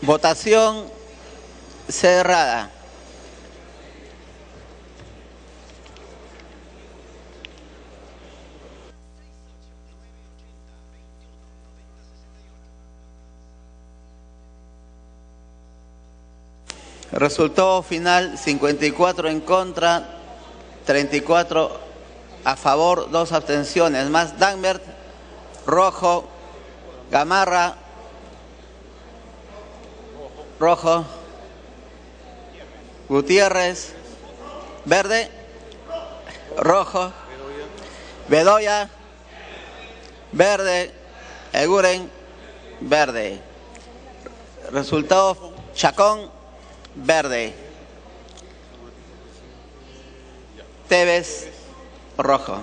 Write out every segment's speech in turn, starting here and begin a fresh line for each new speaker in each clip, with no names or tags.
Votación cerrada. Resultado final: 54 en contra, 34 a favor, 2 abstenciones. Más Danbert, rojo. Gamarra, rojo. Gutiérrez, verde. Rojo. Bedoya, verde. Eguren, verde. Resultado: Chacón, verde. Tevez, rojo.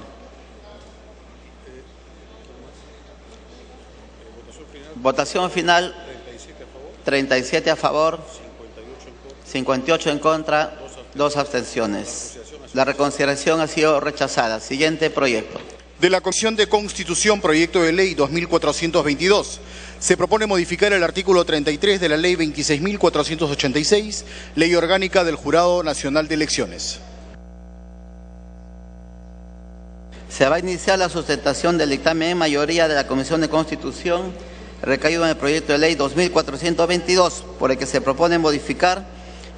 Votación final: 37 a favor, 58 en contra, 2 abstenciones. La reconsideración ha sido rechazada. Siguiente proyecto.
De la Comisión de Constitución, proyecto de ley 2422. Se propone modificar el artículo 33 de la ley 26.486, Ley Orgánica del Jurado Nacional de Elecciones.
Se va a iniciar la sustentación del dictamen en mayoría de la Comisión de Constitución recaído en el proyecto de ley 2422, por el que se propone modificar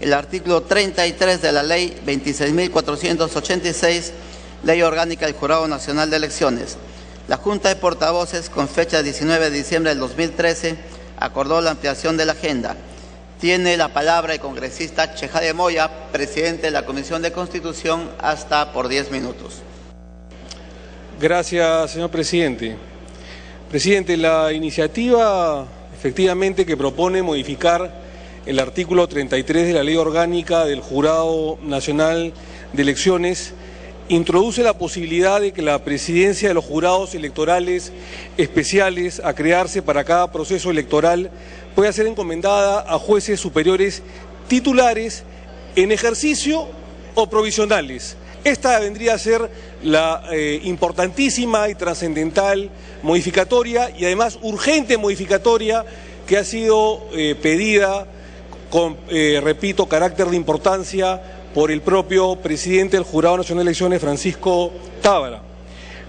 el artículo 33 de la ley 26.486, Ley Orgánica del Jurado Nacional de Elecciones. La Junta de Portavoces, con fecha 19 de diciembre del 2013, acordó la ampliación de la agenda. Tiene la palabra el congresista Chejade Moya, presidente de la Comisión de Constitución, hasta por 10 minutos.
Gracias, señor presidente. Presidente, la iniciativa efectivamente que propone modificar el artículo 33 de la Ley Orgánica del Jurado Nacional de Elecciones introduce la posibilidad de que la presidencia de los jurados electorales especiales a crearse para cada proceso electoral pueda ser encomendada a jueces superiores titulares en ejercicio o provisionales. Esta vendría a ser la importantísima y trascendental modificatoria y además urgente modificatoria que ha sido pedida con, repito, carácter de importancia por el propio presidente del Jurado Nacional de Elecciones, Francisco Tábara.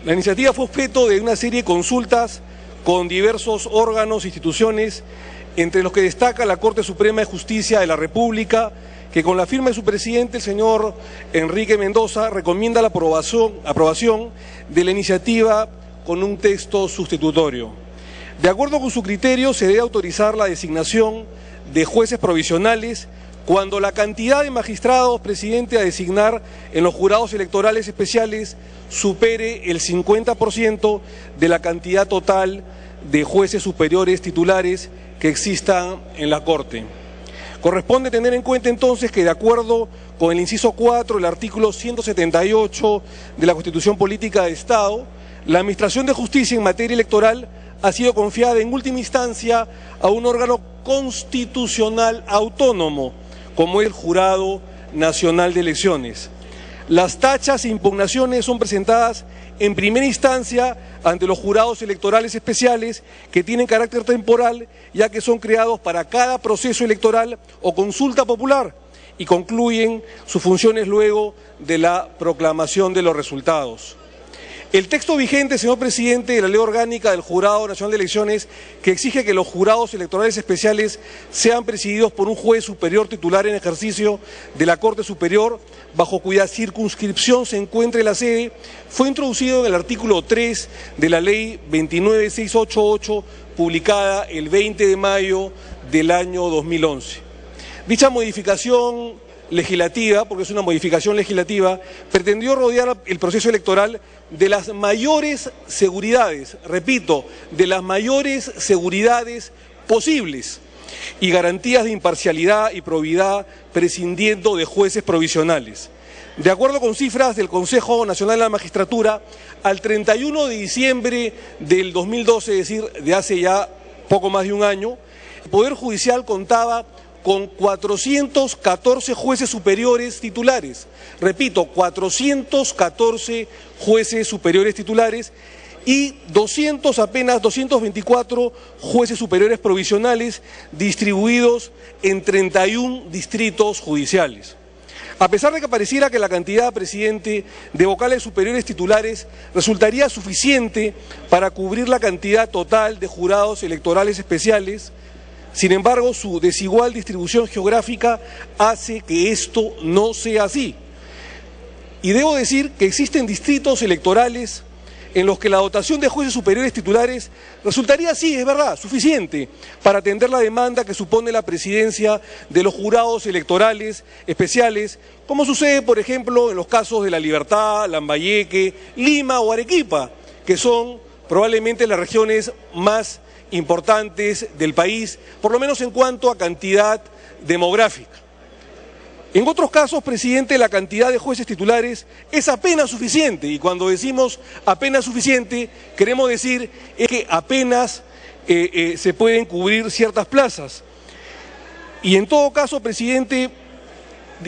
La iniciativa fue objeto de una serie de consultas con diversos órganos e instituciones, entre los que destaca la Corte Suprema de Justicia de la República, que con la firma de su presidente, el señor Enrique Mendoza, recomienda la aprobación de la iniciativa con un texto sustitutorio. De acuerdo con su criterio, se debe autorizar la designación de jueces provisionales cuando la cantidad de magistrados, presidente, a designar en los jurados electorales especiales supere el 50% de la cantidad total de jueces superiores titulares que existan en la Corte. Corresponde tener en cuenta entonces que, de acuerdo con el inciso 4 del artículo 178 de la Constitución Política de Estado, la Administración de Justicia en materia electoral ha sido confiada en última instancia a un órgano constitucional autónomo, como es el Jurado Nacional de Elecciones. Las tachas e impugnaciones son presentadas en primera instancia ante los jurados electorales especiales, que tienen carácter temporal, ya que son creados para cada proceso electoral o consulta popular y concluyen sus funciones luego de la proclamación de los resultados. El texto vigente, señor presidente, de la Ley Orgánica del Jurado Nacional de Elecciones, que exige que los jurados electorales especiales sean presididos por un juez superior titular en ejercicio de la Corte Superior, bajo cuya circunscripción se encuentre la sede, fue introducido en el artículo 3 de la Ley 29688, publicada el 20 de mayo del año 2011. Dicha modificación legislativa, porque es una modificación legislativa, pretendió rodear el proceso electoral de las mayores seguridades, repito, de las mayores seguridades posibles y garantías de imparcialidad y probidad, prescindiendo de jueces provisionales. De acuerdo con cifras del Consejo Nacional de la Magistratura, al 31 de diciembre del 2012, es decir, de hace ya poco más de un año, el Poder Judicial contaba con 414 jueces superiores titulares, repito, 414 jueces superiores titulares, y apenas 224 jueces superiores provisionales distribuidos en 31 distritos judiciales. A pesar de que pareciera que la cantidad, presidente, de vocales superiores titulares resultaría suficiente para cubrir la cantidad total de jurados electorales especiales, sin embargo, su desigual distribución geográfica hace que esto no sea así. Y debo decir que existen distritos electorales en los que la dotación de jueces superiores titulares resultaría, sí, es verdad, suficiente para atender la demanda que supone la presidencia de los jurados electorales especiales, como sucede, por ejemplo, en los casos de La Libertad, Lambayeque, Lima o Arequipa, que son probablemente las regiones más importantes del país, por lo menos en cuanto a cantidad demográfica. En otros casos, presidente, la cantidad de jueces titulares es apenas suficiente, y cuando decimos apenas suficiente, queremos decir que apenas se pueden cubrir ciertas plazas. Y en todo caso, presidente,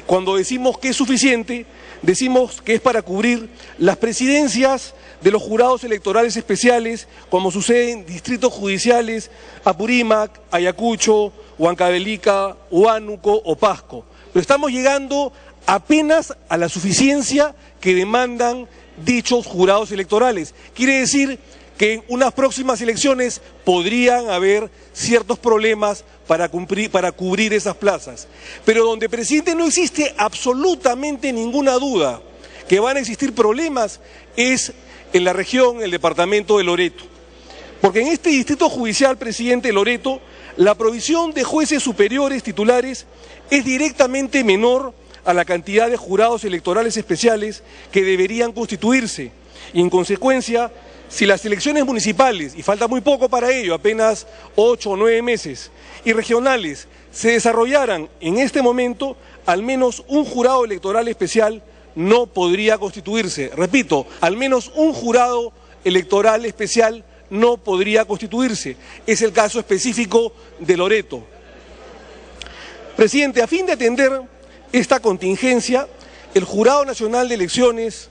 cuando decimos que es suficiente, decimos que es para cubrir las presidencias de los jurados electorales especiales, como sucede en distritos judiciales Apurímac, Ayacucho, Huancavelica, Huánuco o Pasco. Pero estamos llegando apenas a la suficiencia que demandan dichos jurados electorales. Quiere decir que en unas próximas elecciones podrían haber ciertos problemas para cubrir esas plazas. Pero donde, presidente, no existe absolutamente ninguna duda que van a existir problemas es en la región, el departamento de Loreto. Porque en este distrito judicial, presidente, Loreto, la provisión de jueces superiores titulares es directamente menor a la cantidad de jurados electorales especiales que deberían constituirse. Y en consecuencia, si las elecciones municipales, y falta muy poco para ello, apenas 8 o 9 meses, y regionales, se desarrollaran en este momento, al menos un jurado electoral especial no podría constituirse. Repito, al menos un jurado electoral especial no podría constituirse. Es el caso específico de Loreto. Presidente, a fin de atender esta contingencia, el Jurado Nacional de Elecciones,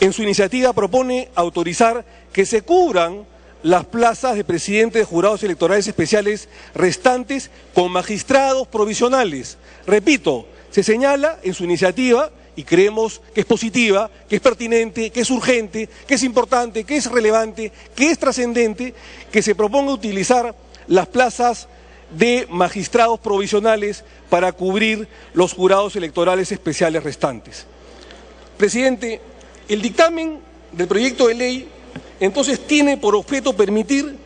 en su iniciativa, propone autorizar que se cubran las plazas de presidente de jurados electorales especiales restantes con magistrados provisionales. Repito, se señala en su iniciativa, y creemos que es positiva, que es pertinente, que es urgente, que es importante, que es relevante, que es trascendente, que se proponga utilizar las plazas de magistrados provisionales para cubrir los jurados electorales especiales restantes. Presidente, el dictamen del proyecto de ley entonces tiene por objeto permitir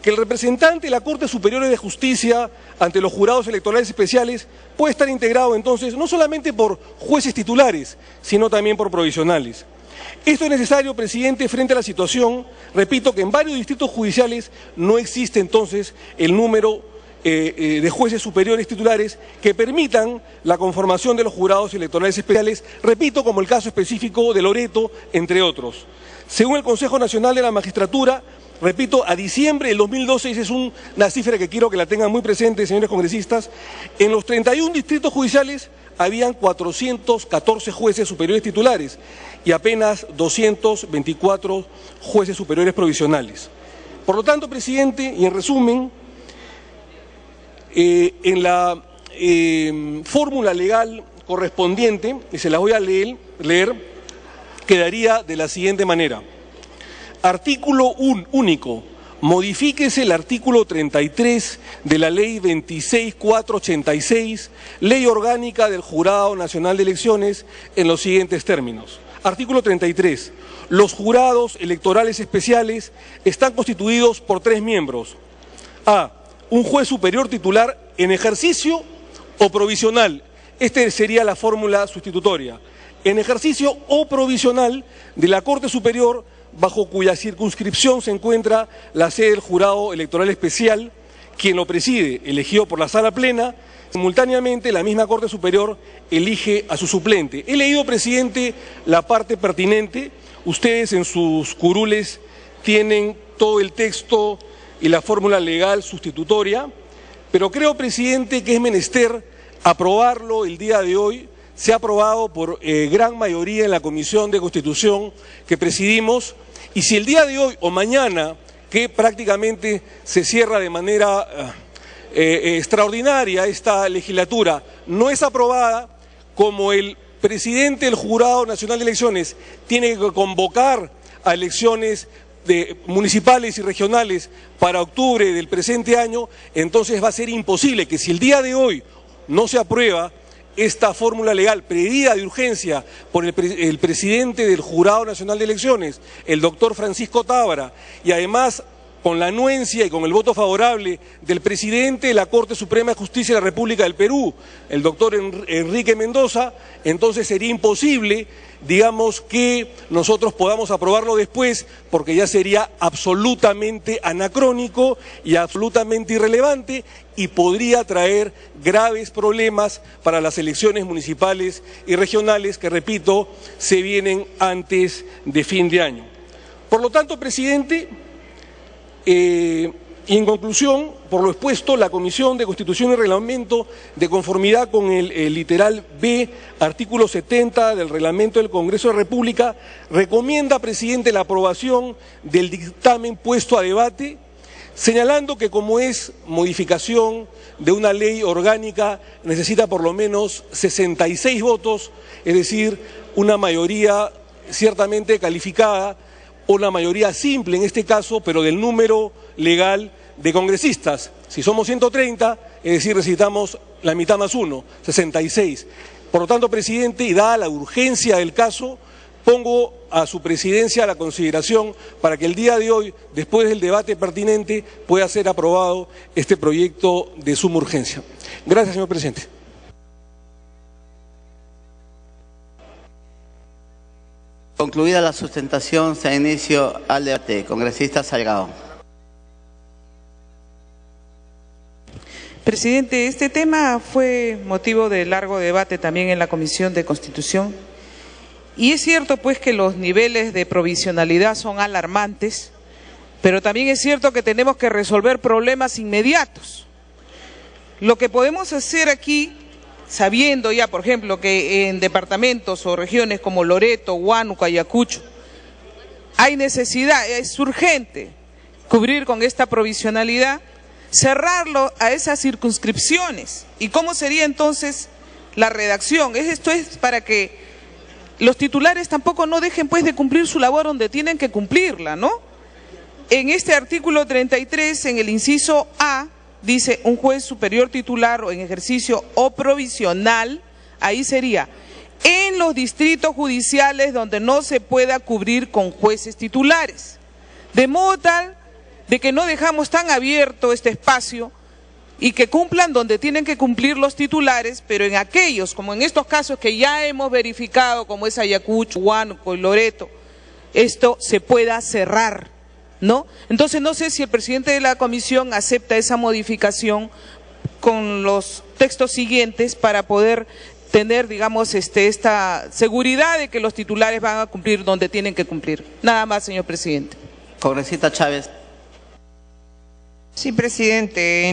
que el representante de la Corte Superior de Justicia ante los jurados electorales especiales puede estar integrado entonces no solamente por jueces titulares, sino también por provisionales. Esto es necesario, presidente, frente a la situación, repito, que en varios distritos judiciales no existe entonces el número de jueces superiores titulares que permitan la conformación de los jurados electorales especiales, repito, como el caso específico de Loreto, entre otros. Según el Consejo Nacional de la Magistratura, repito, a diciembre del 2012, esa es una cifra que quiero que la tengan muy presente, señores congresistas, en los 31 distritos judiciales habían 414 jueces superiores titulares y apenas 224 jueces superiores provisionales. Por lo tanto, presidente, y en resumen, en la fórmula legal correspondiente, y se la voy a leer, quedaría de la siguiente manera. Artículo único. Modifíquese el artículo 33 de la Ley 26.486, Ley Orgánica del Jurado Nacional de Elecciones, en los siguientes términos. Artículo 33. Los jurados electorales especiales están constituidos por 3 miembros. A. Un juez superior titular en ejercicio o provisional. Esta sería la fórmula sustitutoria. En ejercicio o provisional de la Corte Superior, bajo cuya circunscripción se encuentra la sede del Jurado Electoral Especial, quien lo preside, elegido por la Sala Plena. Simultáneamente, la misma Corte Superior elige a su suplente. He leído, presidente, la parte pertinente. Ustedes en sus curules tienen todo el texto y la fórmula legal sustitutoria, pero creo, presidente, que es menester aprobarlo el día de hoy. Se ha aprobado por gran mayoría en la Comisión de Constitución que presidimos Y si el día de hoy o mañana, que prácticamente se cierra de manera extraordinaria esta legislatura, no es aprobada, como el presidente del Jurado Nacional de Elecciones tiene que convocar a elecciones municipales y regionales para octubre del presente año, entonces va a ser imposible que, si el día de hoy no se aprueba esta fórmula legal pedida de urgencia por el presidente del Jurado Nacional de Elecciones, el doctor Francisco Tábara, y además con la anuencia y con el voto favorable del presidente de la Corte Suprema de Justicia de la República del Perú, el doctor Enrique Mendoza, entonces sería imposible, digamos, que nosotros podamos aprobarlo después, porque ya sería absolutamente anacrónico y absolutamente irrelevante y podría traer graves problemas para las elecciones municipales y regionales que, repito, se vienen antes de fin de año. Por lo tanto, presidente, y en conclusión, por lo expuesto, la Comisión de Constitución y Reglamento, de conformidad con el literal B, artículo 70 del Reglamento del Congreso de la República, recomienda, presidente, la aprobación del dictamen puesto a debate, señalando que, como es modificación de una ley orgánica, necesita por lo menos 66 votos, es decir, una mayoría ciertamente calificada, o la mayoría simple en este caso, pero del número legal de congresistas. Si somos 130, es decir, necesitamos la mitad más 1, 66. Por lo tanto, presidente, y dada la urgencia del caso, pongo a su presidencia a la consideración para que el día de hoy, después del debate pertinente, pueda ser aprobado este proyecto de suma urgencia. Gracias, señor presidente.
Concluida la sustentación, se da inicio al debate. Congresista Salgado.
Presidente, este tema fue motivo de largo debate también en la Comisión de Constitución. Y es cierto, pues, que los niveles de provisionalidad son alarmantes, pero también es cierto que tenemos que resolver problemas inmediatos. Lo que podemos hacer aquí, sabiendo ya, por ejemplo, que en departamentos o regiones como Loreto, Huánuco, Ayacucho, hay necesidad, es urgente cubrir con esta provisionalidad, cerrarlo a esas circunscripciones. ¿Y cómo sería entonces la redacción? Esto es para que los titulares tampoco no dejen, pues, de cumplir su labor donde tienen que cumplirla, ¿no? En este artículo 33, en el inciso A, dice un juez superior titular o en ejercicio o provisional, ahí sería, en los distritos judiciales donde no se pueda cubrir con jueces titulares. De modo tal de que no dejamos tan abierto este espacio y que cumplan donde tienen que cumplir los titulares, pero en aquellos, como en estos casos que ya hemos verificado, como es Ayacucho, Huánuco y Loreto, esto se pueda cerrar, ¿no? Entonces no sé si el presidente de la comisión acepta esa modificación con los textos siguientes para poder tener, digamos, esta seguridad de que los titulares van a cumplir donde tienen que cumplir. Nada más, señor presidente.
Congresista Chávez.
Sí, presidente.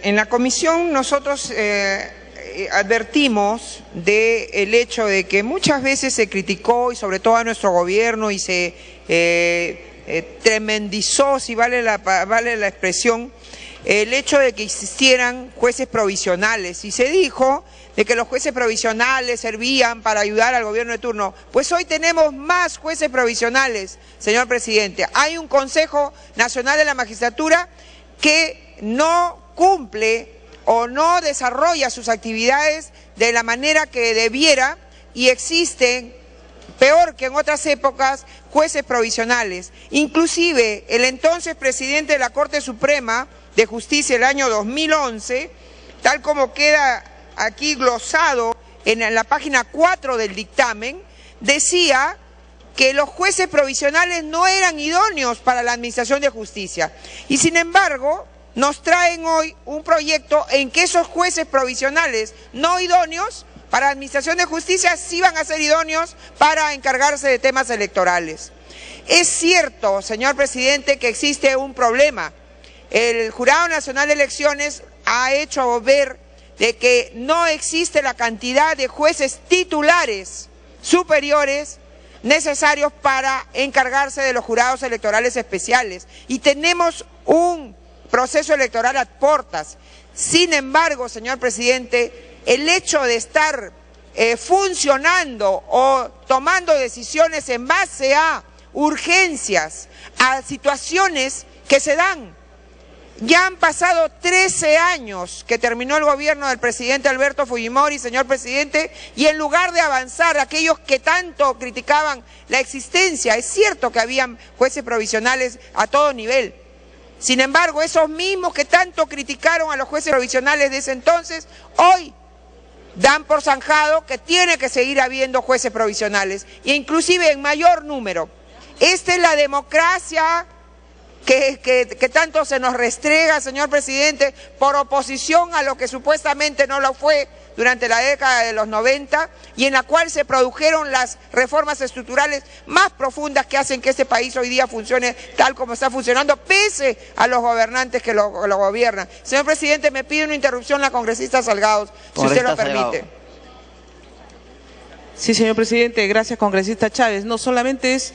En la comisión nosotros advertimos del hecho de que muchas veces se criticó, y sobre todo a nuestro gobierno, y se tremendizó, si vale la expresión, el hecho de que existieran jueces provisionales, y se dijo de que los jueces provisionales servían para ayudar al gobierno de turno. Pues hoy tenemos más jueces provisionales, señor presidente. Hay un Consejo Nacional de la Magistratura que no cumple o no desarrolla sus actividades de la manera que debiera, y existen, peor que en otras épocas, jueces provisionales. Inclusive el entonces presidente de la Corte Suprema de Justicia el año 2011, tal como queda aquí glosado en la página 4 del dictamen, decía que los jueces provisionales no eran idóneos para la administración de justicia. Y sin embargo, nos traen hoy un proyecto en que esos jueces provisionales no idóneos para la administración de justicia sí van a ser idóneos para encargarse de temas electorales. Es cierto, señor presidente, que existe un problema. El Jurado Nacional de Elecciones ha hecho ver de que no existe la cantidad de jueces titulares superiores necesarios para encargarse de los jurados electorales especiales. Y tenemos un proceso electoral a portas. Sin embargo, señor presidente, el hecho de estar funcionando o tomando decisiones en base a urgencias, a situaciones que se dan. Ya han pasado 13 años que terminó el gobierno del presidente Alberto Fujimori, señor presidente, y en lugar de avanzar, aquellos que tanto criticaban la existencia, es cierto que habían jueces provisionales a todo nivel. Sin embargo, esos mismos que tanto criticaron a los jueces provisionales de ese entonces, hoy dan por zanjado que tiene que seguir habiendo jueces provisionales, e inclusive en mayor número. Esta es la democracia que tanto se nos restrega, señor presidente, por oposición a lo que supuestamente no lo fue durante la década de los 90, y en la cual se produjeron las reformas estructurales más profundas que hacen que este país hoy día funcione tal como está funcionando, pese a los gobernantes que lo gobiernan. Señor presidente, me pide una interrupción la congresista Salgado, si usted lo permite.
Sí, señor presidente, gracias, congresista Chávez. No solamente es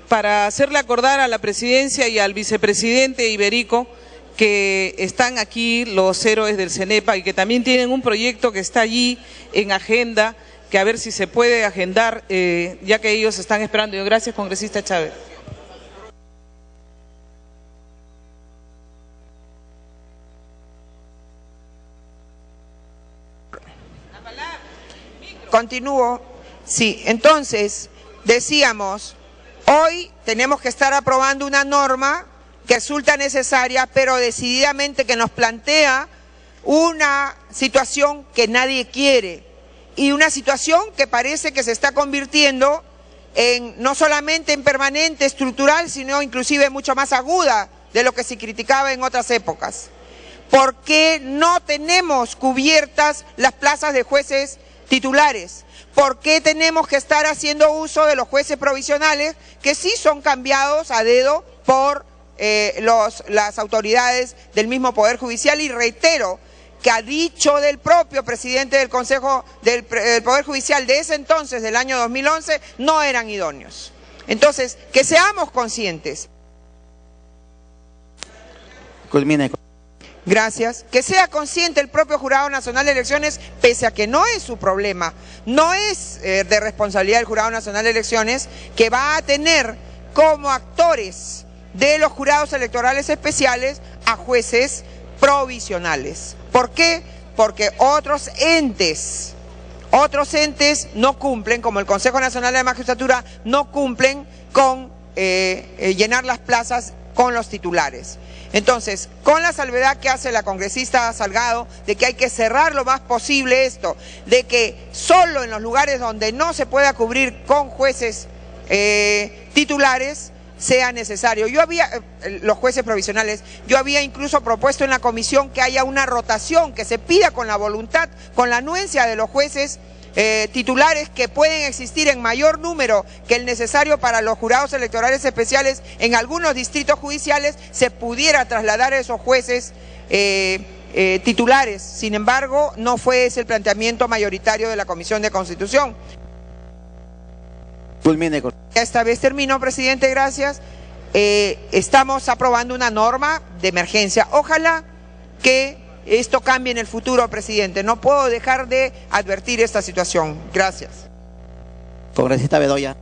para hacerle acordar a la presidencia y al vicepresidente Iberico que están aquí los héroes del CENEPA y que también tienen un proyecto que está allí en agenda, que a ver si se puede agendar, ya que ellos están esperando. Gracias, congresista Chávez.
Continúo. Sí, entonces, decíamos, hoy tenemos que estar aprobando una norma que resulta necesaria, pero decididamente que nos plantea una situación que nadie quiere y una situación que parece que se está convirtiendo en no solamente en permanente, estructural, sino inclusive mucho más aguda de lo que se criticaba en otras épocas. ¿Por qué no tenemos cubiertas las plazas de jueces titulares? ¿Por qué tenemos que estar haciendo uso de los jueces provisionales que sí son cambiados a dedo por las autoridades del mismo Poder Judicial? Y reitero que a dicho del propio presidente del Consejo del Poder Judicial de ese entonces, del año 2011, no eran idóneos. Entonces, que seamos conscientes.
Culmine.
Gracias. Que sea consciente el propio Jurado Nacional de Elecciones, pese a que no es su problema, no es de responsabilidad del Jurado Nacional de Elecciones, que va a tener como actores de los jurados electorales especiales a jueces provisionales. ¿Por qué? Porque otros entes no cumplen, como el Consejo Nacional de la Magistratura, no cumplen con llenar las plazas con los titulares. Entonces, con la salvedad que hace la congresista Salgado de que hay que cerrar lo más posible esto, de que solo en los lugares donde no se pueda cubrir con jueces titulares sea necesario. Los jueces provisionales, yo había incluso propuesto en la comisión que haya una rotación, que se pida con la voluntad, con la anuencia de los jueces titulares, que pueden existir en mayor número que el necesario para los jurados electorales especiales en algunos distritos judiciales, se pudiera trasladar a esos jueces titulares. Sin embargo, no fue ese el planteamiento mayoritario de la Comisión de Constitución.
Culmine.
Esta vez termino, presidente, gracias. Estamos aprobando una norma de emergencia. Ojalá que esto cambie en el futuro, presidente. No puedo dejar de advertir esta situación. Gracias.
Congresista Bedoya.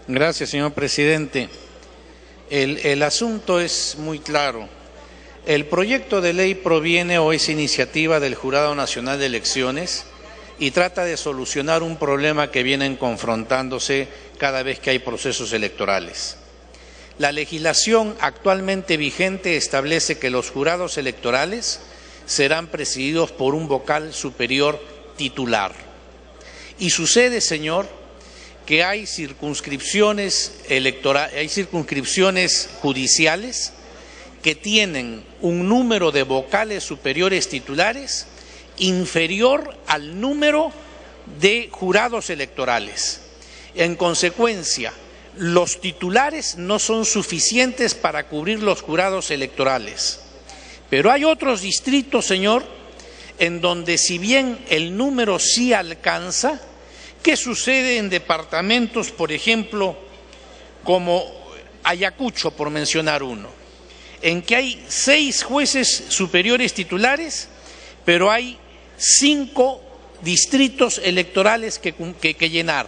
Gracias, señor presidente. El asunto es muy claro. El proyecto de ley proviene o es iniciativa del Jurado Nacional de Elecciones y trata de solucionar un problema que vienen confrontándose cada vez que hay procesos electorales. La legislación actualmente vigente establece que los jurados electorales serán presididos por un vocal superior titular. Y sucede, señor, que hay circunscripciones judiciales que tienen un número de vocales superiores titulares inferior al número de jurados electorales. En consecuencia, los titulares no son suficientes para cubrir los jurados electorales. Pero hay otros distritos, señor, en donde si bien el número sí alcanza, ¿Qué sucede en departamentos, por ejemplo, como Ayacucho, por mencionar uno, en que hay 6 jueces superiores titulares, pero hay 5 distritos electorales que llenar?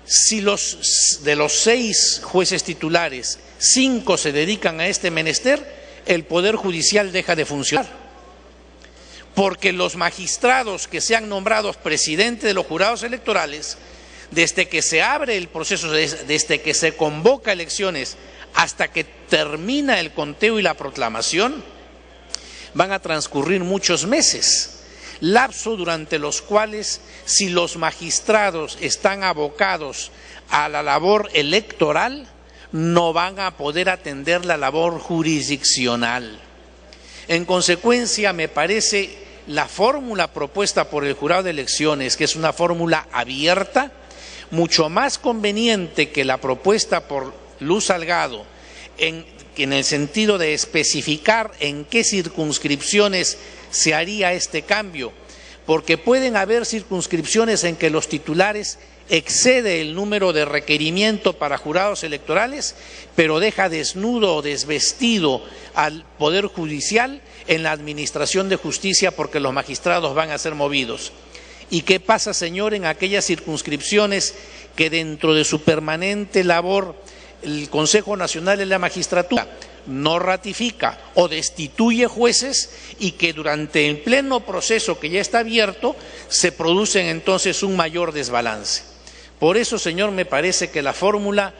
Si de los 6 jueces titulares, 5 se dedican a este menester, el Poder Judicial deja de funcionar. Porque los magistrados que sean nombrados presidente de los jurados electorales, desde que se abre el proceso, desde que se convoca elecciones hasta que termina el conteo y la proclamación, van a transcurrir muchos meses, lapso durante los cuales, si los magistrados están abocados a la labor electoral, no van a poder atender la labor jurisdiccional. En consecuencia, me parece la fórmula propuesta por el jurado de elecciones, que es una fórmula abierta, mucho más conveniente que la propuesta por Luz Salgado, en el sentido de especificar en qué circunscripciones se haría este cambio, porque pueden haber circunscripciones en que los titulares excede el número de requerimiento para jurados electorales, pero deja desnudo o desvestido al Poder Judicial en la administración de justicia, porque los magistrados van a ser movidos. ¿Y qué pasa, señor, en aquellas circunscripciones que dentro de su permanente labor el Consejo Nacional de la Magistratura no ratifica o destituye jueces y que durante el pleno proceso que ya está abierto se produce entonces un mayor desbalance? Por eso, señor, me parece que la fórmula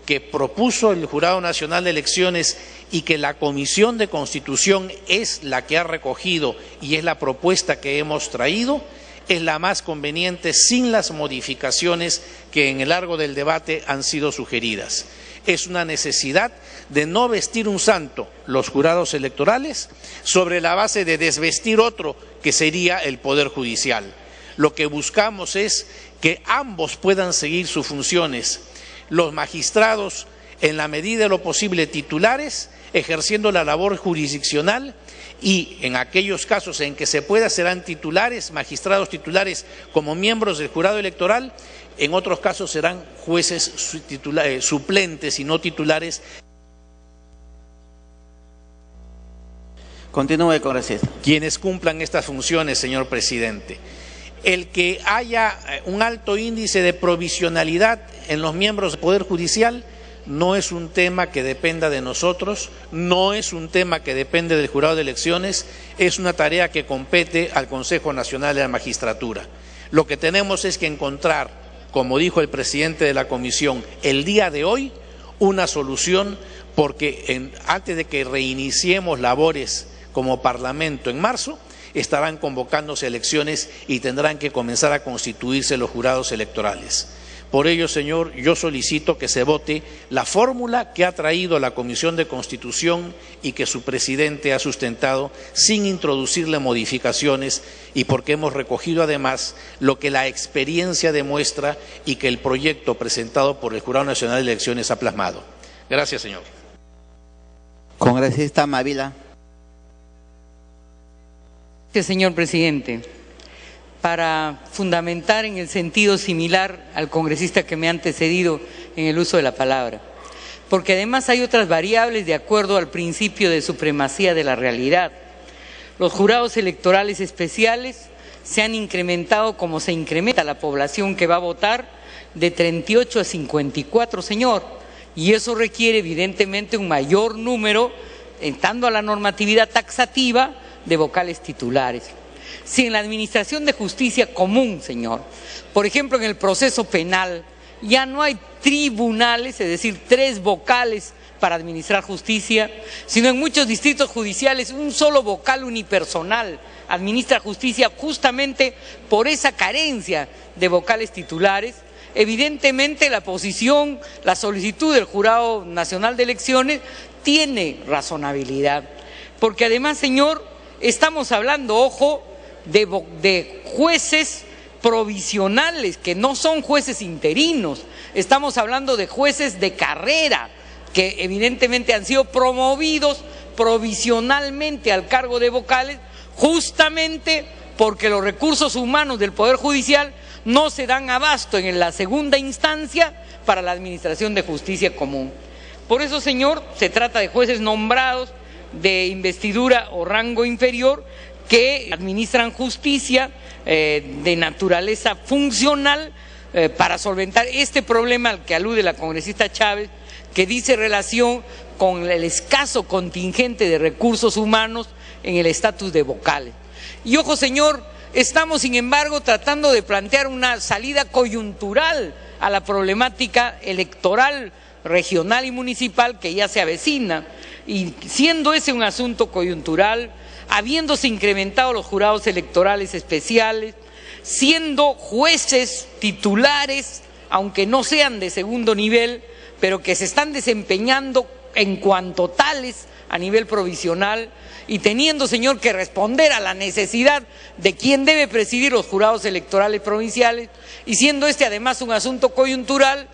que propuso el Jurado Nacional de Elecciones y que la Comisión de Constitución es la que ha recogido y es la propuesta que hemos traído, es la más conveniente, sin las modificaciones que en el largo del debate han sido sugeridas. Es una necesidad de no vestir un santo, los jurados electorales, sobre la base de desvestir otro, que sería el Poder Judicial. Lo que buscamos es que ambos puedan seguir sus funciones. Los magistrados, en la medida de lo posible, titulares, ejerciendo la labor jurisdiccional, y en aquellos casos en que se pueda serán titulares, magistrados titulares como miembros del jurado electoral, en otros casos serán jueces suplentes y no titulares.
Continúe, congresista.
Quienes cumplan estas funciones, señor presidente. El que haya un alto índice de provisionalidad en los miembros del Poder Judicial no es un tema que dependa de nosotros, no es un tema que depende del jurado de elecciones, es una tarea que compete al Consejo Nacional de la Magistratura. Lo que tenemos es que encontrar, como dijo el presidente de la comisión, el día de hoy, una solución, porque antes de que reiniciemos labores como Parlamento en marzo, estarán convocándose elecciones y tendrán que comenzar a constituirse los jurados electorales. Por ello, señor, yo solicito que se vote la fórmula que ha traído la Comisión de Constitución y que su presidente ha sustentado sin introducirle modificaciones, y porque hemos recogido además lo que la experiencia demuestra y que el proyecto presentado por el Jurado Nacional de Elecciones ha plasmado. Gracias, señor.
Congresista Mávila.
Señor presidente, para fundamentar en el sentido similar al congresista que me ha antecedido en el uso de la palabra, porque además hay otras variables de acuerdo al principio de supremacía de la realidad. Los jurados electorales especiales se han incrementado como se incrementa la población que va a votar, de 38 a 54, señor, y eso requiere evidentemente un mayor número, entrando a la normatividad taxativa, de vocales titulares. Si en la administración de justicia común, señor, por ejemplo en el proceso penal, ya no hay tribunales, es decir, 3 vocales para administrar justicia, sino en muchos distritos judiciales un solo vocal unipersonal administra justicia, justamente por esa carencia de vocales titulares. Evidentemente la posición, la solicitud del Jurado Nacional de Elecciones tiene razonabilidad, porque además, señor, estamos hablando, ojo, de jueces provisionales, que no son jueces interinos, estamos hablando de jueces de carrera, que evidentemente han sido promovidos provisionalmente al cargo de vocales, justamente porque los recursos humanos del Poder Judicial no se dan abasto en la segunda instancia para la administración de justicia común. Por eso, señor, se trata de jueces nombrados de investidura o rango inferior que administran justicia de naturaleza funcional para solventar este problema al que alude la congresista Chávez, que dice relación con el escaso contingente de recursos humanos en el estatus de vocales. Y ojo, señor, estamos sin embargo tratando de plantear una salida coyuntural a la problemática electoral regional y municipal que ya se avecina, y siendo ese un asunto coyuntural, habiéndose incrementado los jurados electorales especiales, siendo jueces titulares, aunque no sean de segundo nivel, pero que se están desempeñando en cuanto tales a nivel provisional, y teniendo, señor, que responder a la necesidad de quién debe presidir los jurados electorales provinciales, y siendo este además un asunto coyuntural,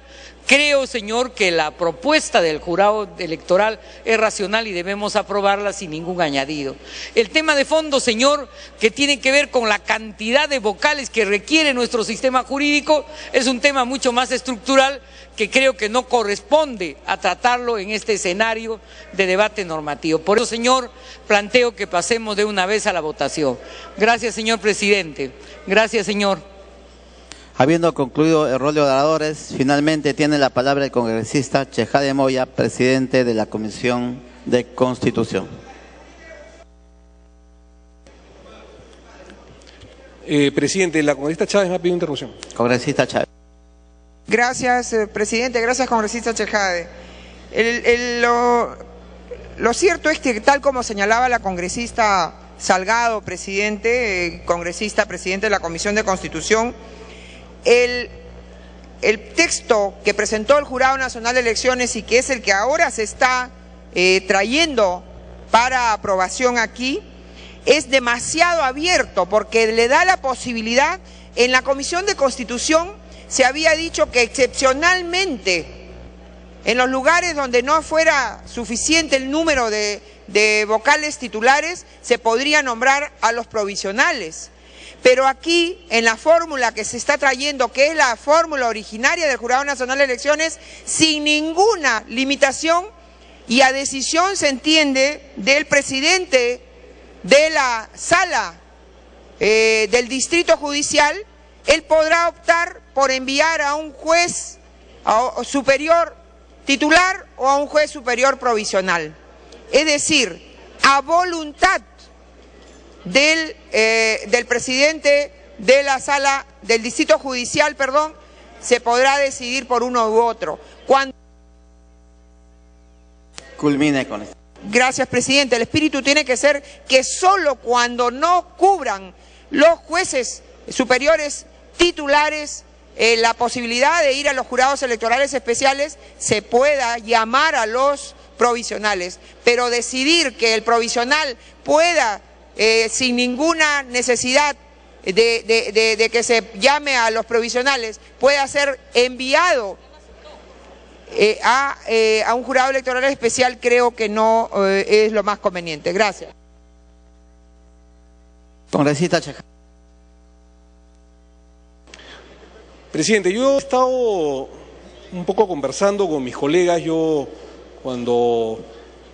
creo, señor, que la propuesta del jurado electoral es racional y debemos aprobarla sin ningún añadido. El tema de fondo, señor, que tiene que ver con la cantidad de vocales que requiere nuestro sistema jurídico, es un tema mucho más estructural que creo que no corresponde a tratarlo en este escenario de debate normativo. Por eso, señor, planteo que pasemos de una vez a la votación. Gracias, señor presidente. Gracias, señor.
Habiendo concluido el rol de oradores, finalmente tiene la palabra el congresista Chejade Moya, presidente de la Comisión de Constitución.
Presidente, la congresista Chávez me ha pedido interrupción.
Congresista Chávez.
Gracias, presidente. Gracias, congresista Chejade. Lo cierto es que, tal como señalaba la congresista Salgado, presidente, congresista, presidente de la Comisión de Constitución, el texto que presentó el Jurado Nacional de Elecciones y que es el que ahora se está trayendo para aprobación aquí, es demasiado abierto porque le da la posibilidad. En la Comisión de Constitución se había dicho que excepcionalmente en los lugares donde no fuera suficiente el número de vocales titulares se podría nombrar a los provisionales. Pero aquí, en la fórmula que se está trayendo, que es la fórmula originaria del Jurado Nacional de Elecciones, sin ninguna limitación y a decisión, se entiende, del presidente de la sala del distrito judicial, él podrá optar por enviar a un juez superior titular o a un juez superior provisional. Es decir, a voluntad del presidente de la sala del distrito judicial, se podrá decidir por uno u otro.
Culmine con esto.
Gracias, presidente. El espíritu tiene que ser que solo cuando no cubran los jueces superiores titulares la posibilidad de ir a los jurados electorales especiales, se pueda llamar a los provisionales. Pero decidir que el provisional pueda sin ninguna necesidad de que se llame a los provisionales, pueda ser enviado a un jurado electoral especial, creo que no es lo más conveniente. Gracias.
Congresista Chejade.
Presidente, yo he estado un poco conversando con mis colegas. Yo, cuando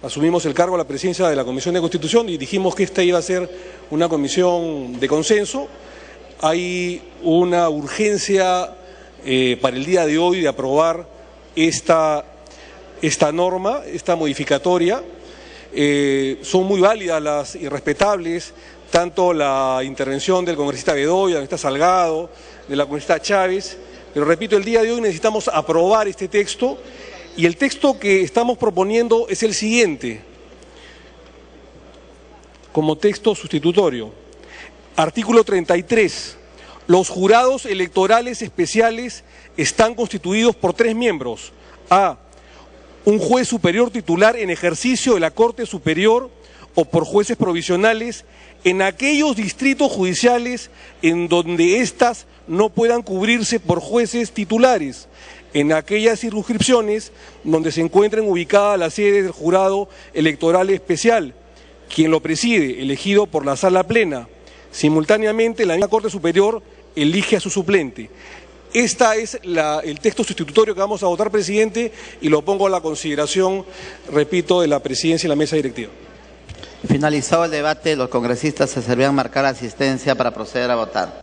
asumimos el cargo a la presidencia de la Comisión de Constitución y dijimos que esta iba a ser una comisión de consenso, hay una urgencia para el día de hoy de aprobar esta norma, esta modificatoria. Son muy válidas y respetables tanto la intervención del congresista Bedoya, del congresista Salgado, de la congresista Chávez, pero repito, el día de hoy necesitamos aprobar este texto. Y el texto que estamos proponiendo es el siguiente, como texto sustitutorio. Artículo 33. Los jurados electorales especiales están constituidos por 3 miembros. A. Un juez superior titular en ejercicio de la Corte Superior o por jueces provisionales en aquellos distritos judiciales en donde éstas no puedan cubrirse por jueces titulares, en aquellas circunscripciones donde se encuentren ubicadas las sedes del jurado electoral especial, quien lo preside, elegido por la sala plena. Simultáneamente, la misma Corte Superior elige a su suplente. Este es el texto sustitutorio que vamos a votar, presidente, y lo pongo a la consideración, repito, de la presidencia y la mesa directiva.
Finalizado el debate, los congresistas se servirán marcar asistencia para proceder a votar.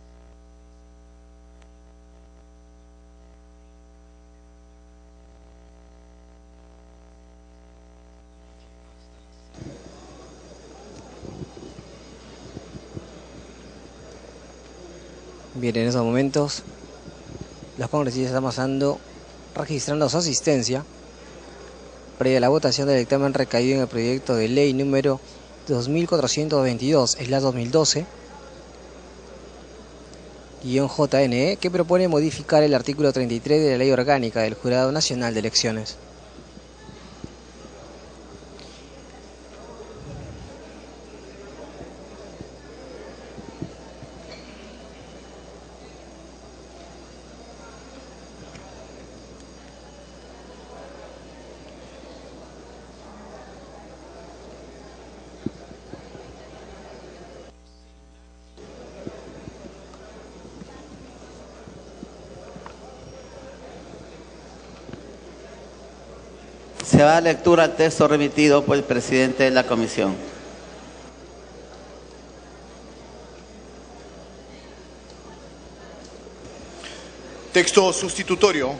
Bien, en esos momentos los congresistas están pasando, registrando su asistencia previa a la votación del dictamen recaído en el proyecto de ley número 2422/2012, -JNE, que propone modificar el artículo 33 de la Ley Orgánica del Jurado Nacional de Elecciones.
Se va a dar lectura al texto remitido por el presidente de la comisión.
Texto sustitutorio,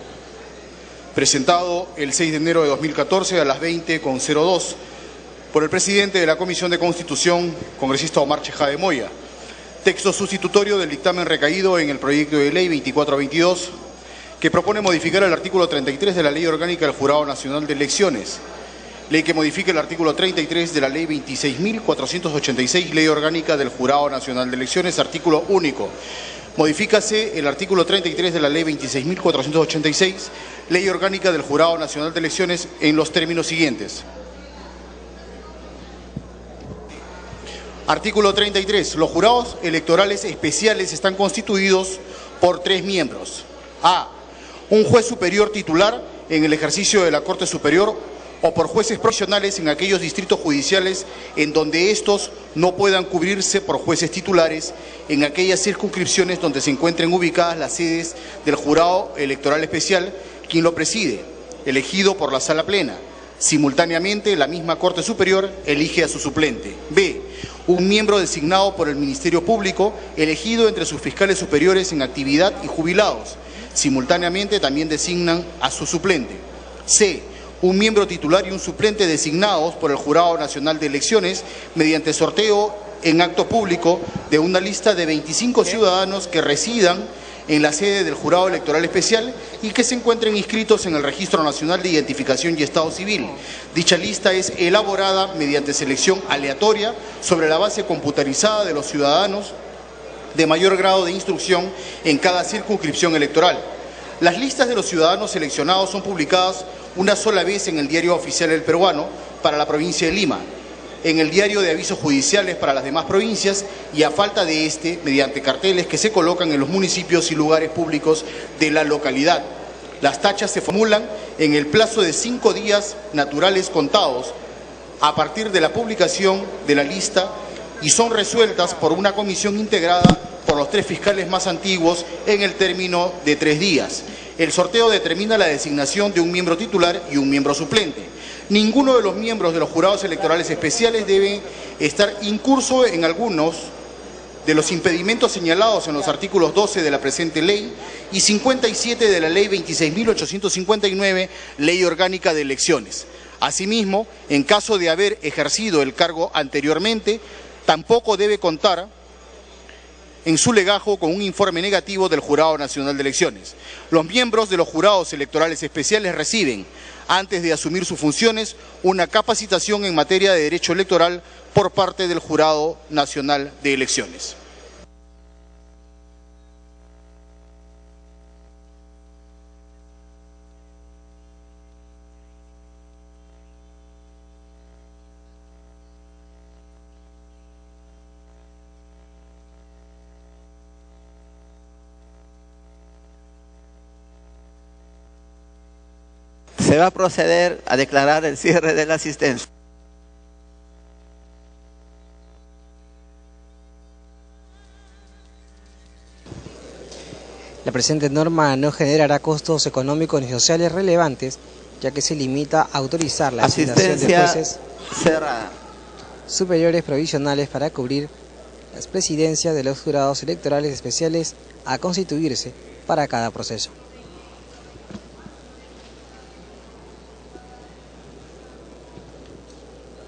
presentado el 6 de enero de 2014 a las 20:02 por el presidente de la Comisión de Constitución, congresista Omar Chejade Moya. Texto sustitutorio del dictamen recaído en el proyecto de ley 2422, que propone modificar el artículo 33 de la Ley Orgánica del Jurado Nacional de Elecciones. Ley que modifica el artículo 33 de la Ley 26.486, Ley Orgánica del Jurado Nacional de Elecciones, artículo único. Modifícase el artículo 33 de la Ley 26.486, Ley Orgánica del Jurado Nacional de Elecciones, en los términos siguientes. Artículo 33. Los jurados electorales especiales están constituidos por 3 miembros. A. Un juez superior titular en el ejercicio de la Corte Superior o por jueces profesionales en aquellos distritos judiciales en donde estos no puedan cubrirse por jueces titulares en aquellas circunscripciones donde se encuentren ubicadas las sedes del jurado electoral especial, quien lo preside, elegido por la sala plena. Simultáneamente, la misma Corte Superior elige a su suplente. B. Un miembro designado por el Ministerio Público, elegido entre sus fiscales superiores en actividad y jubilados. Simultáneamente también designan a su suplente. C. Un miembro titular y un suplente designados por el Jurado Nacional de Elecciones mediante sorteo en acto público de una lista de 25 ciudadanos que residan en la sede del Jurado Electoral Especial y que se encuentren inscritos en el Registro Nacional de Identificación y Estado Civil. Dicha lista es elaborada mediante selección aleatoria sobre la base computarizada de los ciudadanos de mayor grado de instrucción en cada circunscripción electoral. Las listas de los ciudadanos seleccionados son publicadas una sola vez en el Diario Oficial del Peruano para la provincia de Lima, en el Diario de Avisos Judiciales para las demás provincias y, a falta de este, mediante carteles que se colocan en los municipios y lugares públicos de la localidad. Las tachas se formulan en el plazo de 5 días naturales contados a partir de la publicación de la lista y son resueltas por una comisión integrada por los 3 fiscales más antiguos en el término de 3 días. El sorteo determina la designación de un miembro titular y un miembro suplente. Ninguno de los miembros de los jurados electorales especiales debe estar incurso en algunos de los impedimentos señalados en los artículos 12 de la presente ley y 57 de la Ley 26.859, Ley Orgánica de Elecciones. Asimismo, en caso de haber ejercido el cargo anteriormente, tampoco debe contar en su legajo con un informe negativo del Jurado Nacional de Elecciones. Los miembros de los jurados electorales especiales reciben, antes de asumir sus funciones, una capacitación en materia de derecho electoral por parte del Jurado Nacional de Elecciones.
Se va a proceder a declarar el cierre de la asistencia.
La presente norma no generará costos económicos ni sociales relevantes, ya que se limita a autorizar la asignación de jueces
cerrada.
superiores provisionales para cubrir las presidencias de los jurados electorales especiales a constituirse para cada proceso.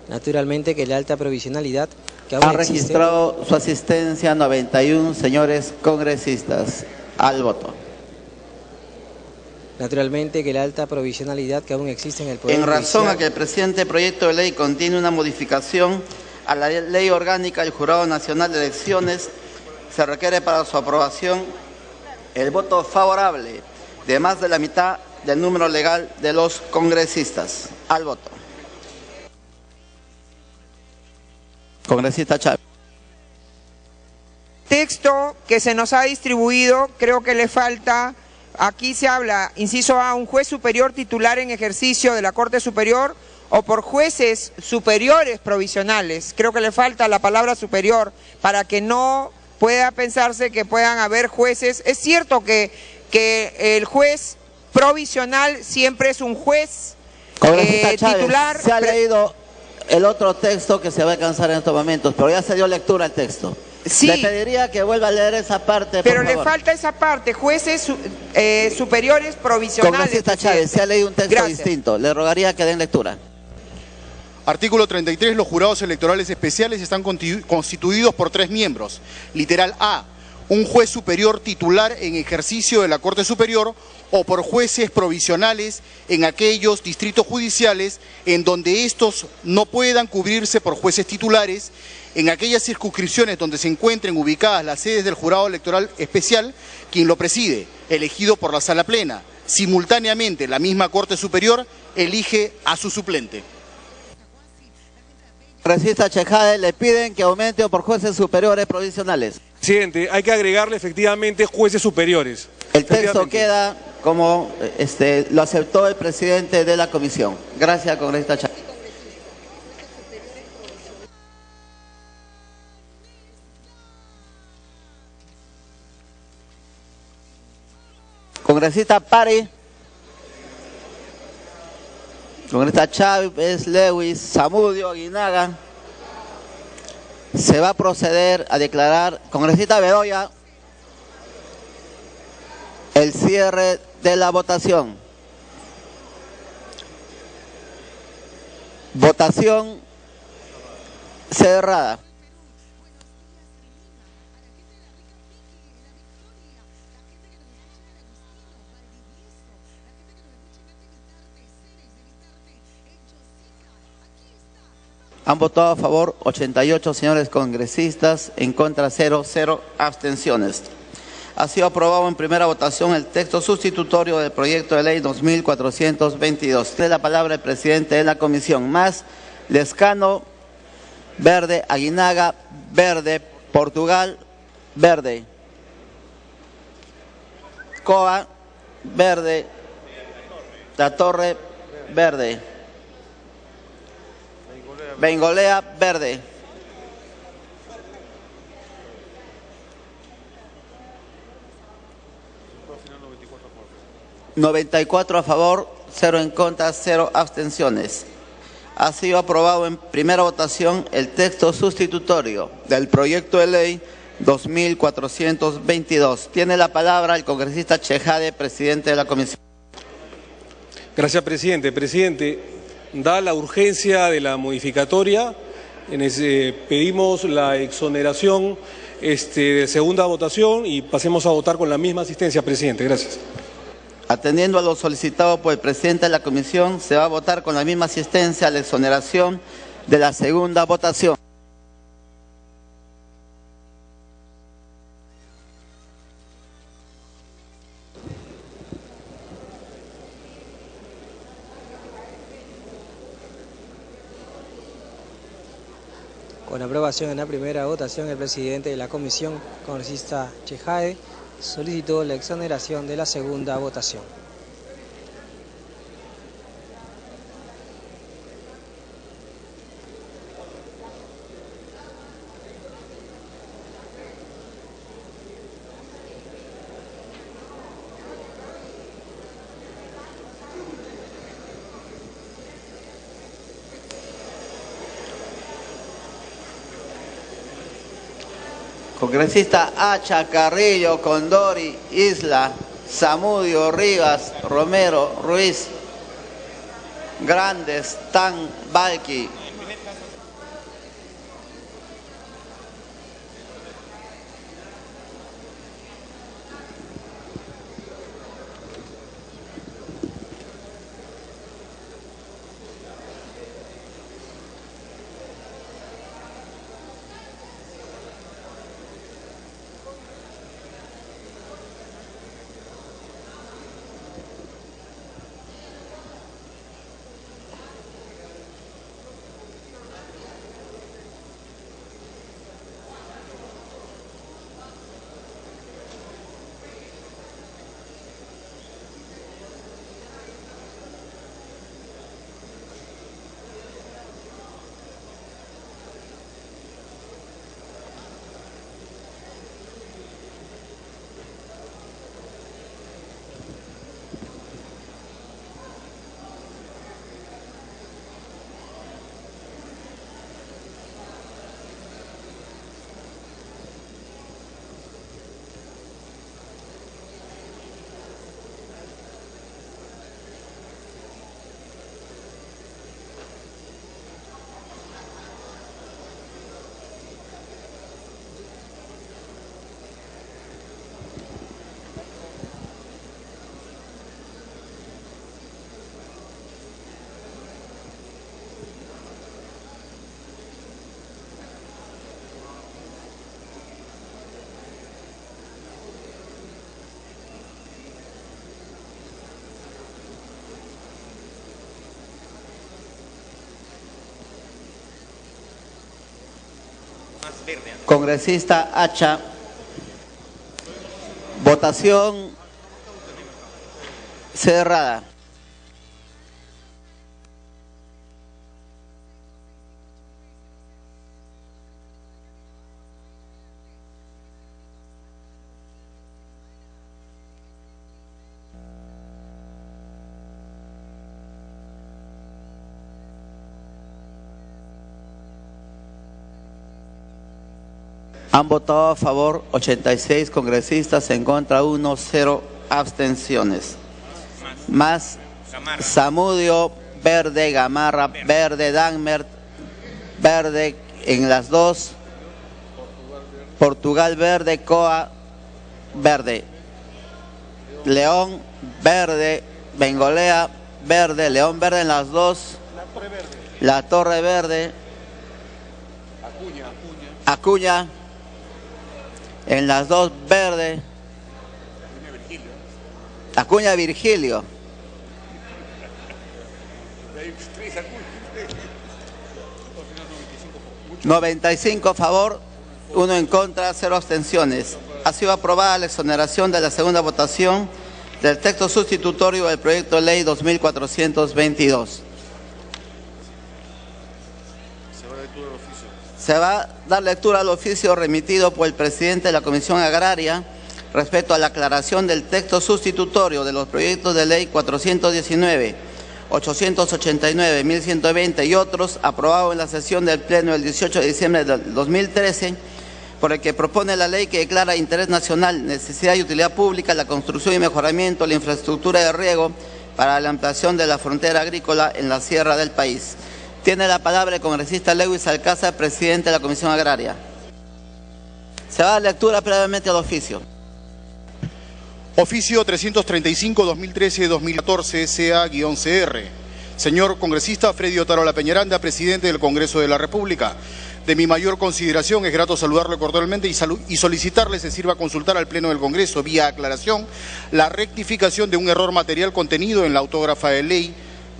Naturalmente que la alta provisionalidad que aún
Han
existe,
registrado su asistencia 91 señores congresistas. Al voto.
naturalmente que la alta provisionalidad que aún existe en el Poder
En razón
Judicial,
a que el presente proyecto de ley contiene una modificación a la Ley Orgánica del Jurado Nacional de Elecciones, se requiere para su aprobación el voto favorable de más de la mitad del número legal de los congresistas. Al voto. Congresista Chávez.
Texto que se nos ha distribuido, creo que le falta, aquí se habla, inciso A, un juez superior titular en ejercicio de la Corte Superior o por jueces superiores provisionales. Creo que le falta la palabra superior para que no pueda pensarse que puedan haber jueces. Es cierto que el juez provisional siempre es un juez
Congresista Chávez,
titular.
se ha leído el otro texto que se va a alcanzar en estos momentos, pero ya se dio lectura al texto.
Sí.
Le pediría que vuelva a leer esa parte,
Pero
por
le
favor.
falta esa parte, jueces superiores provisionales.
Congresista Chávez, se ha leído un texto
Gracias.
distinto. Le rogaría que den lectura.
Artículo 33. Los jurados electorales especiales están constituidos por 3 miembros. Literal A. Un juez superior titular en ejercicio de la Corte Superior o por jueces provisionales en aquellos distritos judiciales en donde estos no puedan cubrirse por jueces titulares, en aquellas circunscripciones donde se encuentren ubicadas las sedes del jurado electoral especial, quien lo preside, elegido por la sala plena. Simultáneamente, la misma Corte Superior elige a su suplente.
Congresista Chejade, le piden que aumente por jueces superiores provisionales.
Presidente, hay que agregarle efectivamente jueces superiores.
El texto
Efectivamente.
queda como lo aceptó el presidente de la comisión. Gracias, congresista Chávez. Congresista Pari. Congresista Chávez, Lewis, Zamudio, Aguinaga. Se va a proceder a declarar, congresista Bedoya, el cierre de la votación. Votación cerrada. Han votado a favor 88 señores congresistas, en contra 0 abstenciones. Ha sido aprobado en primera votación el texto sustitutorio del proyecto de ley 2422. Tiene la palabra el presidente de la comisión. Más Lescano, verde. Aguinaga, verde. Portugal, verde. Coa, verde. La Torre, verde. Bengolea, verde. ...94 a favor, 0 en contra, 0 abstenciones. Ha sido aprobado en primera votación el texto sustitutorio del proyecto de ley 2422. Tiene la palabra el congresista Chejade, presidente de la comisión.
Gracias, presidente. Presidente, da la urgencia de la modificatoria, pedimos la exoneración de segunda votación y pasemos a votar con la misma asistencia, presidente. Gracias.
Atendiendo a lo solicitado por el presidente de la comisión, se va a votar con la misma asistencia a la exoneración de la segunda votación.
con aprobación en la primera votación, el presidente de la comisión, congresista Chejade, solicitó la exoneración de la segunda votación.
Congresista Hacha, Carrillo, Condori, Isla, Zamudio, Rivas, Romero, Ruiz, Grandes, Tan, Balqui. Congresista Hacha. Votación cerrada. Han votado a favor 86 congresistas, en contra 1, 0 abstenciones. Más Zamudio, verde, Gamarra, verde, Danmer, verde en las dos, Portugal verde, Coa verde, León verde, Bengolea verde, León verde en las dos, La Torre verde, Acuña en las dos verde, Acuña Virgilio. 95 a favor, 1 en contra, 0 abstenciones. Ha sido aprobada la exoneración de la segunda votación del texto sustitutorio del proyecto de ley 2422. Se va a dar lectura al oficio remitido por el presidente de la Comisión Agraria respecto a la aclaración del texto sustitutorio de los proyectos de ley 419, 889, 1120 y otros, aprobado en la sesión del Pleno del 18 de diciembre del 2013, por el que propone la ley que declara interés nacional, necesidad y utilidad pública la construcción y mejoramiento de la infraestructura de riego para la ampliación de la frontera agrícola en la sierra del país. Tiene la palabra el congresista Lewis Alcázar, presidente de la Comisión Agraria. Se va a dar lectura previamente al oficio.
Oficio 335-2013-2014, CA-CR. Señor congresista Freddy Otarola Peñaranda, presidente del Congreso de la República. De mi mayor consideración es grato saludarle cordialmente y solicitarle se sirva a consultar al Pleno del Congreso, vía aclaración, la rectificación de un error material contenido en la autógrafa de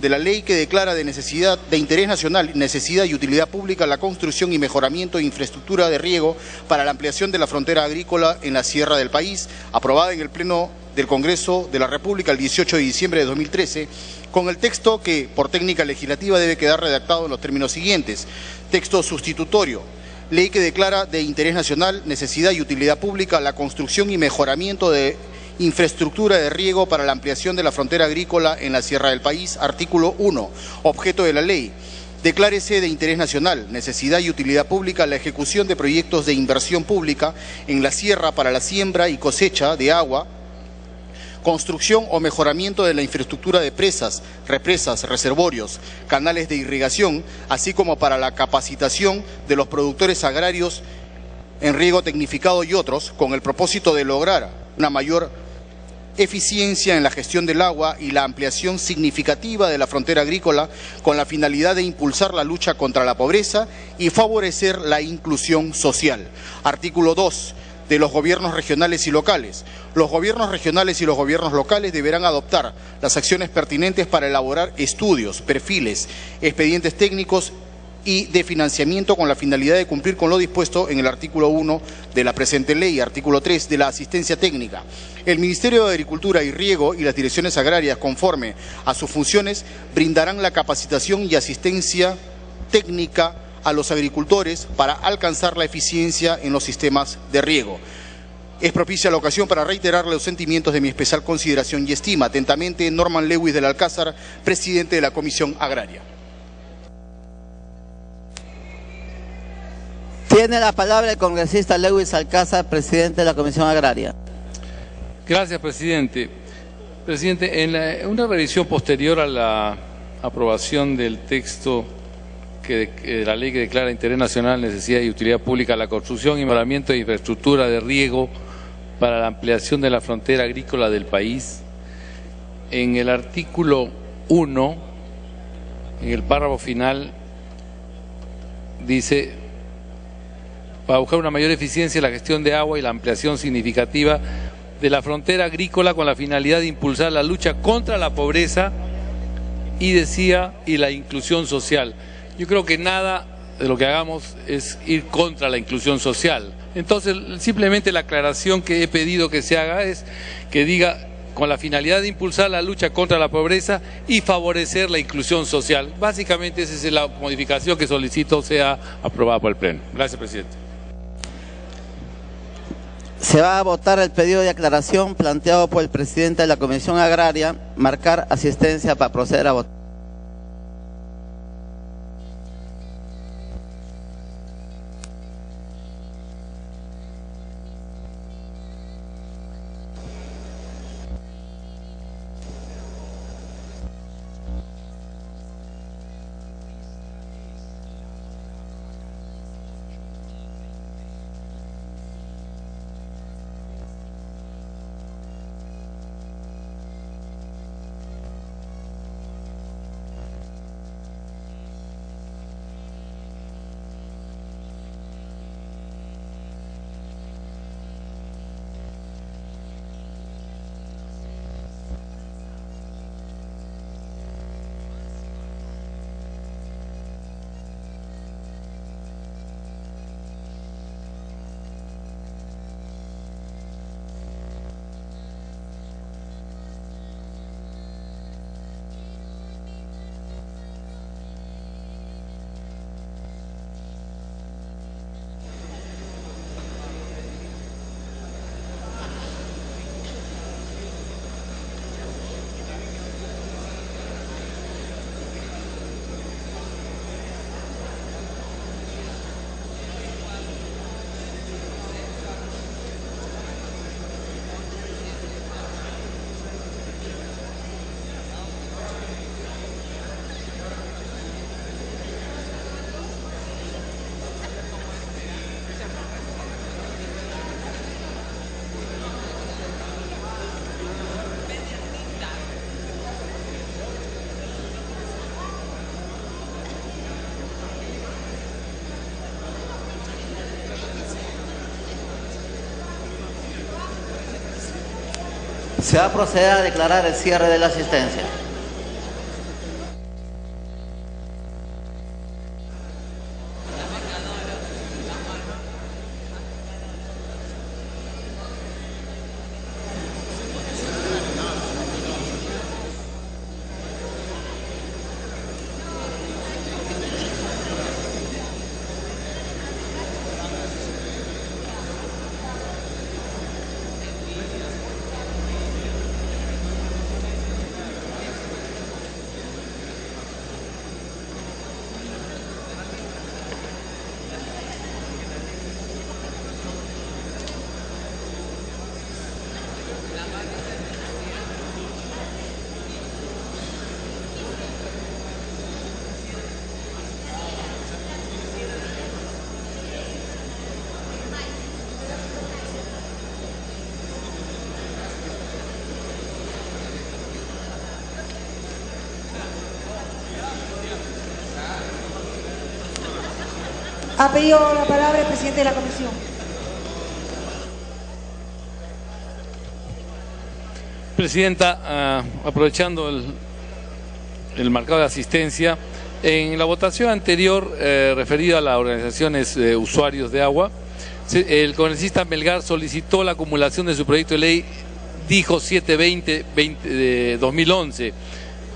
la ley que declara de necesidad, de interés nacional, necesidad y utilidad pública la construcción y mejoramiento de infraestructura de riego para la ampliación de la frontera agrícola en la sierra del país, aprobada en el Pleno del Congreso de la República el 18 de diciembre de 2013, con el texto que, por técnica legislativa, debe quedar redactado en los términos siguientes. Texto sustitutorio. Ley que declara de interés nacional, necesidad y utilidad pública la construcción y mejoramiento de infraestructura de riego para la ampliación de la frontera agrícola en la sierra del país. Artículo 1. Objeto de la ley. Declárese de interés nacional, necesidad y utilidad pública la ejecución de proyectos de inversión pública en la sierra para la siembra y cosecha de agua, construcción o mejoramiento de la infraestructura de presas, represas, reservorios, canales de irrigación, así como para la capacitación de los productores agrarios en riego tecnificado y otros, con el propósito de lograr una mayor eficiencia en la gestión del agua y la ampliación significativa de la frontera agrícola con la finalidad de impulsar la lucha contra la pobreza y favorecer la inclusión social. Artículo 2. De los gobiernos regionales y locales. Los gobiernos regionales y los gobiernos locales deberán adoptar las acciones pertinentes para elaborar estudios, perfiles, expedientes técnicos y de financiamiento con la finalidad de cumplir con lo dispuesto en el artículo 1 de la presente ley, artículo 3 de la asistencia técnica. El Ministerio de Agricultura y Riego y las direcciones agrarias, conforme a sus funciones, brindarán la capacitación y asistencia técnica a los agricultores para alcanzar la eficiencia en los sistemas de riego. Es propicia la ocasión para reiterar los sentimientos de mi especial consideración y estima. Atentamente, Norman Lewis del Alcázar, presidente de la Comisión Agraria.
Tiene la palabra el congresista Lewis Alcázar, presidente de la Comisión Agraria.
Gracias, presidente. Presidente, en una revisión posterior a la aprobación del texto de la ley que declara interés nacional, necesidad y utilidad pública la construcción y mejoramiento de infraestructura de riego para la ampliación de la frontera agrícola del país, en el artículo 1, en el párrafo final, dice: para buscar una mayor eficiencia en la gestión de agua y la ampliación significativa de la frontera agrícola con la finalidad de impulsar la lucha contra la pobreza y la inclusión social. Yo creo que nada de lo que hagamos es ir contra la inclusión social. Entonces, simplemente la aclaración que he pedido que se haga es que diga con la finalidad de impulsar la lucha contra la pobreza y favorecer la inclusión social. Básicamente esa es la modificación que solicito sea aprobada por el Pleno. Gracias, presidente.
Se va a votar el pedido de aclaración planteado por el presidente de la Comisión Agraria. Marcar asistencia para proceder a votar. Se va a proceder a declarar el cierre de la asistencia.
Ha pedido la palabra el presidente de la comisión.
Presidenta, aprovechando el marcado de asistencia, en la votación anterior referida a las organizaciones de usuarios de agua, el congresista Melgar solicitó la acumulación de su proyecto de ley, dijo 720 de 2011.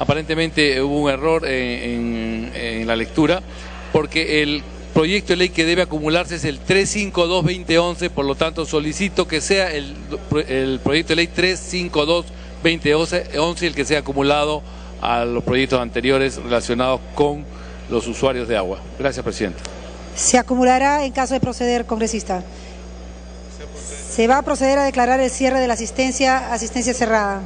Aparentemente hubo un error en la lectura, porque el proyecto de ley que debe acumularse es el 352-2011, por lo tanto solicito que sea el proyecto de ley 352-2011 el que sea acumulado a los proyectos anteriores relacionados con los usuarios de agua. Gracias, presidente.
Se acumulará en caso de proceder, congresista. Se va a proceder a declarar el cierre de la asistencia cerrada.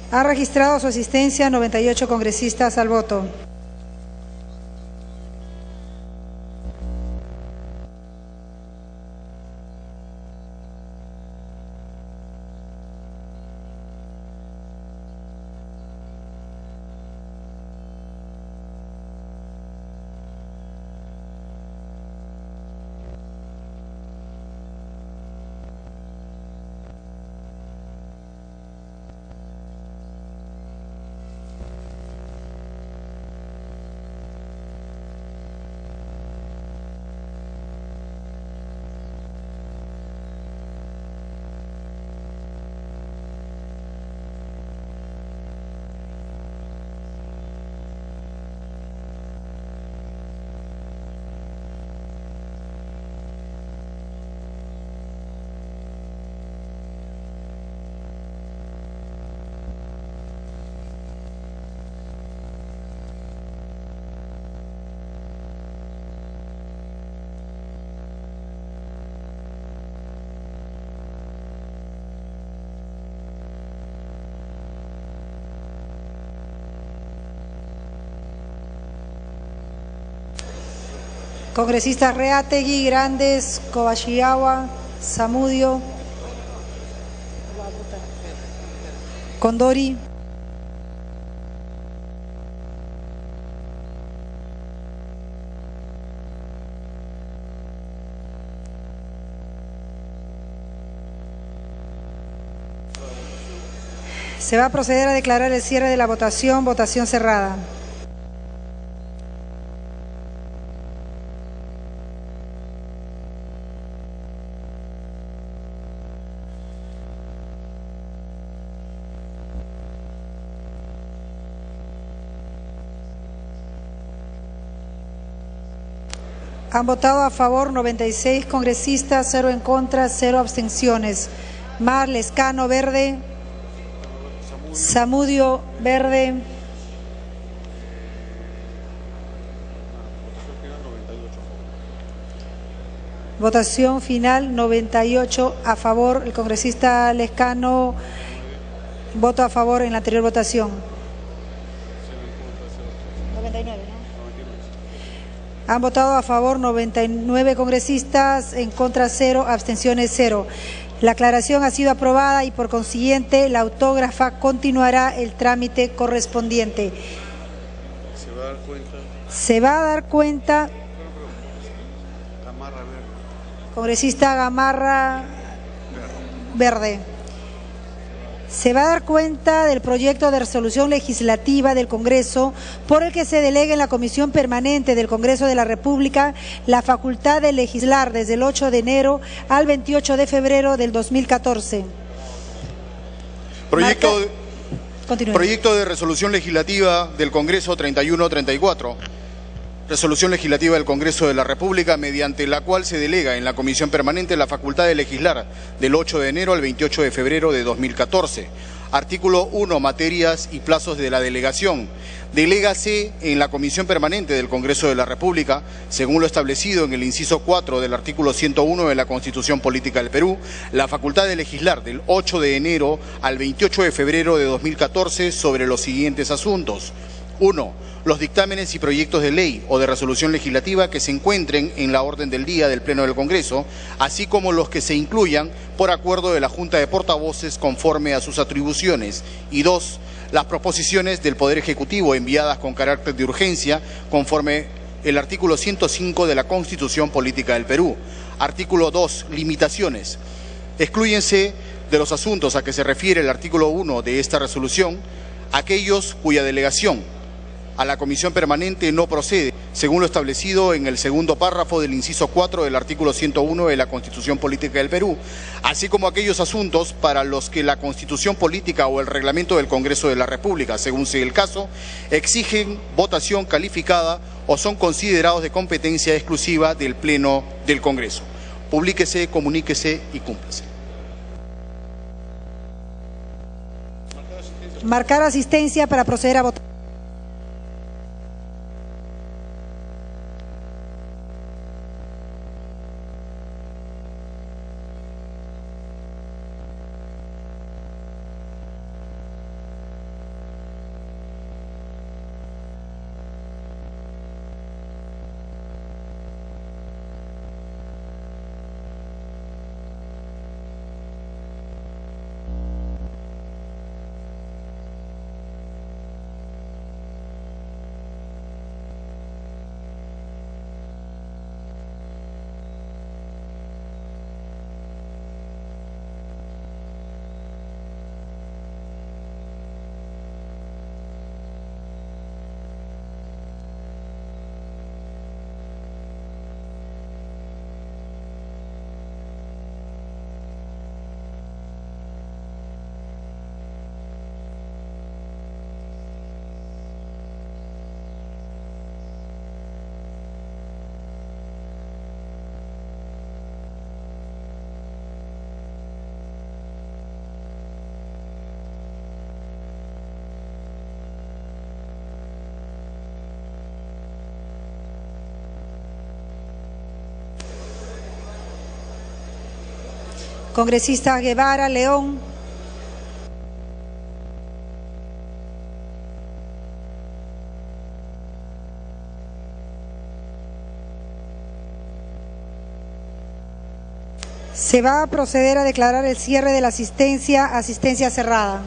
Ha registrado su asistencia 98 congresistas al voto. Congresistas Reategui, Grandes, Kobayashi, Zamudio, Condori. Se va a proceder a declarar el cierre de la votación, votación cerrada. Han votado a favor 96 congresistas, 0 en contra, 0 abstenciones. Mar, Lescano, verde. Zamudio, verde. Votación final 98 a favor. El congresista Lescano votó a favor en la anterior votación. 99, ¿no? Han votado a favor 99 congresistas, en contra 0, abstenciones 0. La aclaración ha sido aprobada y por consiguiente la autógrafa continuará el trámite correspondiente. Se va a dar cuenta. Congresista Gamarra, verde. Se va a dar cuenta del proyecto de resolución legislativa del Congreso por el que se delega en la Comisión Permanente del Congreso de la República la facultad de legislar desde el 8 de enero al 28 de febrero del 2014.
Proyecto de resolución legislativa del Congreso 3134. Resolución legislativa del Congreso de la República mediante la cual se delega en la Comisión Permanente la facultad de legislar del 8 de enero al 28 de febrero de 2014. Artículo 1. Materias y plazos de la delegación. Delégase en la Comisión Permanente del Congreso de la República, según lo establecido en el inciso 4 del artículo 101 de la Constitución Política del Perú, la facultad de legislar del 8 de enero al 28 de febrero de 2014 sobre los siguientes asuntos. 1. Los dictámenes y proyectos de ley o de resolución legislativa que se encuentren en la orden del día del Pleno del Congreso, así como los que se incluyan por acuerdo de la Junta de Portavoces conforme a sus atribuciones. Y 2. Las proposiciones del Poder Ejecutivo enviadas con carácter de urgencia conforme el artículo 105 de la Constitución Política del Perú. Artículo 2. Limitaciones. Exclúyense de los asuntos a que se refiere el artículo 1 de esta resolución aquellos cuya delegación a la Comisión Permanente no procede, según lo establecido en el segundo párrafo del inciso 4 del artículo 101 de la Constitución Política del Perú, así como aquellos asuntos para los que la Constitución Política o el Reglamento del Congreso de la República, según sea el caso, exigen votación calificada o son considerados de competencia exclusiva del Pleno del Congreso. Publíquese, comuníquese y cúmplase.
Marcar asistencia para proceder a votar. Congresista Guevara, León. Se va a proceder a declarar el cierre de la asistencia cerrada.